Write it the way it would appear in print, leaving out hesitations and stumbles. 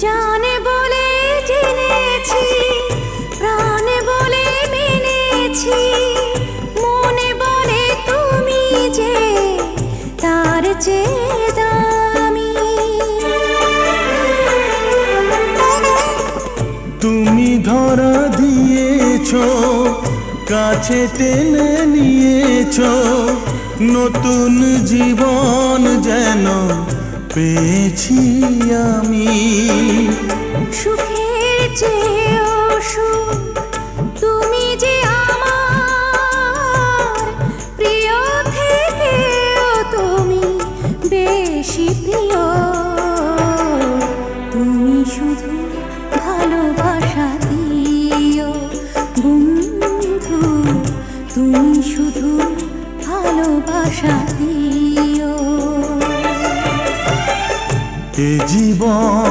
জানে বলে জেনেছি, প্রাণে বলে মেনেছি, মনে বলে তুমি যে তার চেয়ে দামি। তুমি ধরা দিয়েছ, কাছে টেনে নিয়েছ, নতুন জীবন যেন পেয়েছি আমি। সুখের চেয়েও সুখ তুমি যে আমার, প্রিয় থেকেও তুমি বেশি প্রিয়। তুমি শুধু ভালোবাসা দিও বন্ধু, তুমি শুধু ভালোবাসা দিও। এ জীবন